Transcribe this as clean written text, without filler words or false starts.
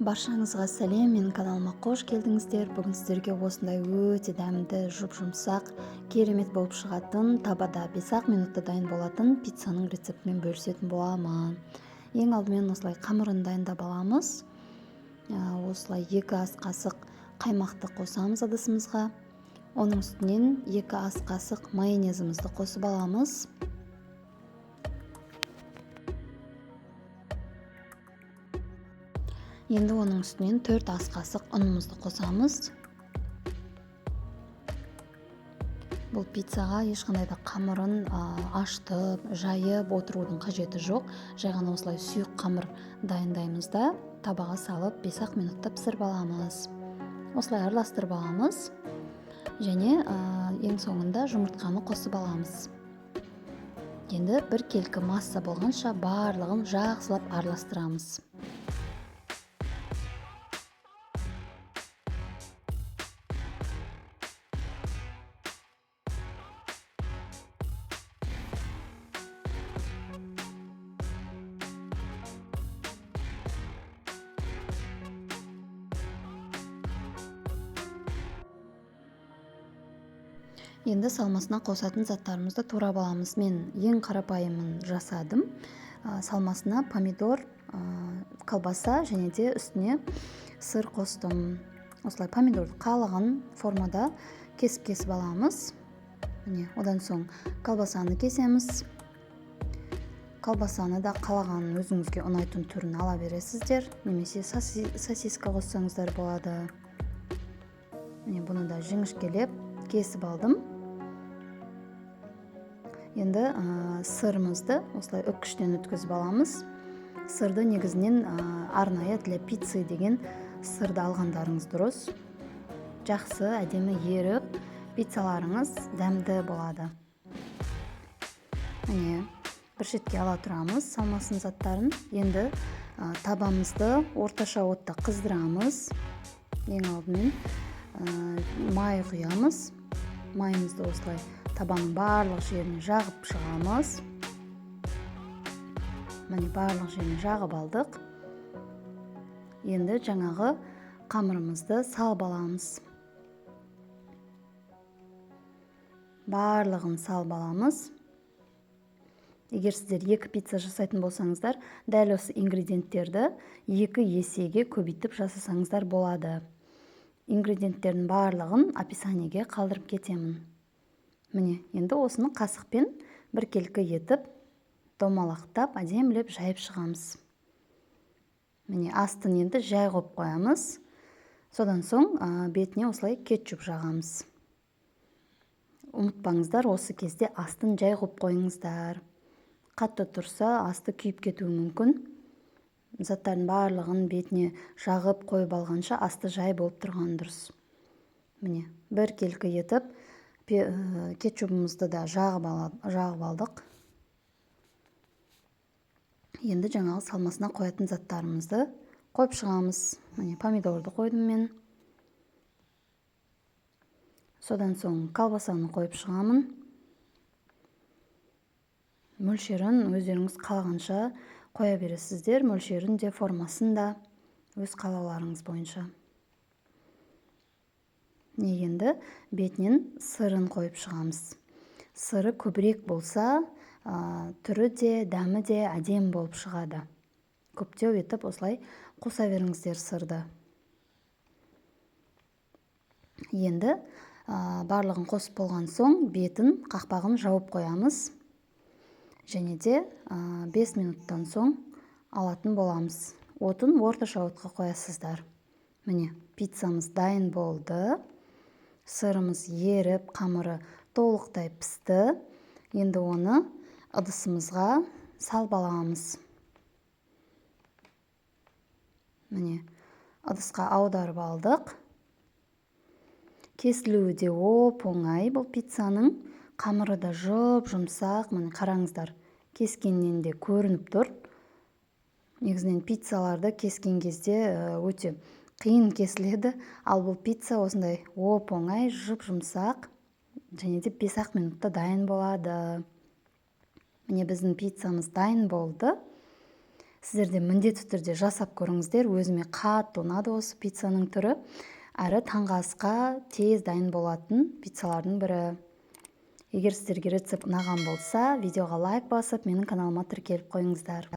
Баршаңызға сәлем, менің каналыма қош келдіңіздер. Бүгін сіздерге осындай өте дәмді, жұп-жұмсақ, керемет болып шығатын, табада 5-ақ минутта дайын болатын пиццаның рецептімен бөлісетін боламын. Ең алдымен осылай қамырын дайындап аламыз. Осылай 2 ас қасық қаймақты қосамыз ыдысымызға. Оның үстінен 2 ас қасық майонезімізді қосып аламыз. Енді оның үстінен 4 ас қасық ұнымызды қосамыз. Бұл пиццаға ешқандай да қамырын ашытып, жайып отырудың қажеті жоқ. Жай ғана осылай сұйық қамыр дайындаймыз да табаға салып 5-ақ минутта пісіріп аламыз. Осылай араластырып аламыз. Және ең соңында жұмыртқаны қосып аламыз. Енді бір келкі масса болғанша барлығын жақсылап араластырамыз. Енді салмасына қосатын заттарымызды турап аламыз. Мен ең қарапайымын жасадым. Салмасына помидор, колбаса және де үстіне сыр қостым. Осылай помидорды қалаған формада кесіп аламыз. Одан соң колбасаны кесеміз. Колбасаны да қалаған өзіңізге ұнайтын түрін ала бересіздер. Немесе сосиска қоссаңыздар болады. Бұны да жіңішкелеп кесіп алдым. Енді сырымызды осылай үккіштен өткізіп аламыз. Сырды негізінен арнайы для пиццы деген сырды алғандарыңыз дұрыс. Жақсы, әдемі еріп, пиццаларыңыз дәмді болады. Бір шетке ала тұрамыз салмасын заттарын. Енді табамызды орташа отта қыздырамыз. Ең алдымен май құямыз. Майымызды осылай табаның барлық жеріне жағып шығамыз. Барлық жеріне жағып алдық. Енді жаңағы қамырымызды салып аламыз. Барлығын салып аламыз. Егер сіздер 2 пицца жасайтын болсаңыздар, дәл осы ингредиенттерді 2 есеге көбейтіп жасасаңыздар болады. Ингредиенттердің барлығын описаниеге қалдырып кетемін. Енді осыны қасықпен бір келкі етіп, домалақтап, әдемілеп жайып шығамыз. Астын енді жай қойып қоямыз. Содан соң бетіне осылай кетчуп жағамыз. Ұмытпаңыздар, осы кезде астын жай қойып қойыңыздар. Қатты тұрса, асты күйіп кетуі мүмкін. Заттардың барлығын бетіне жағып қойып алғанша асты жай болып тұрған дұрыс. Бір келкі етіп, кетчупымызды да жағып алдық. Енді жаңағы салмасына қоятын заттарымызды қойып шығамыз. Помидорды қойдым мен. Содан соң колбасаны қойып шығамын. Мөлшерін өздеріңіз қалағанша қоя бересіздер. Мөлшерін де, формасын да өз қалауларыңыз бойынша. Енді бетінен сырын қойып шығамыз. Сыры көбірек болса, түрі де, дәмі де әдем болып шығады. Көптеу етіп осылай қоса беріңіздер сырды. Енді барлығын қосып болған соң бетін, қақпағын жауып қоямыз. Және де 5 минуттан соң алатын боламыз. Отын орташа отқа қоясыздар. Пиццамыз дайын болды. Сырымыз еріп, қамыры толықтай пісті. Енді оны ыдысымызға салып аламыз. Ыдысқа аударып алдық. Кесілуі де оп-оңай бұл пиццаның. Қамыры да жұп-жұмсақ. Қараңыздар, кескеннен де көрініп тұр. Негізінен пиццаларды кескен кезде өте қиын кесіледі. Ал бұл пицца осындай оп-оңай, жұп-жұмсақ. Және де 5-ақ минутта дайын болады. Біздің пиццамыз дайын болды. сіздер де міндетті түрде жасап көріңіздер. Өзіме қатты ұнады осы пиццаның түрі. Әрі таңғы асқа тез дайын болатын пиццалардың бірі. Егер сіздерге рецепт ұнаған болса, видеоға лайк басып, менің каналыма тіркеліп қойыңыздар.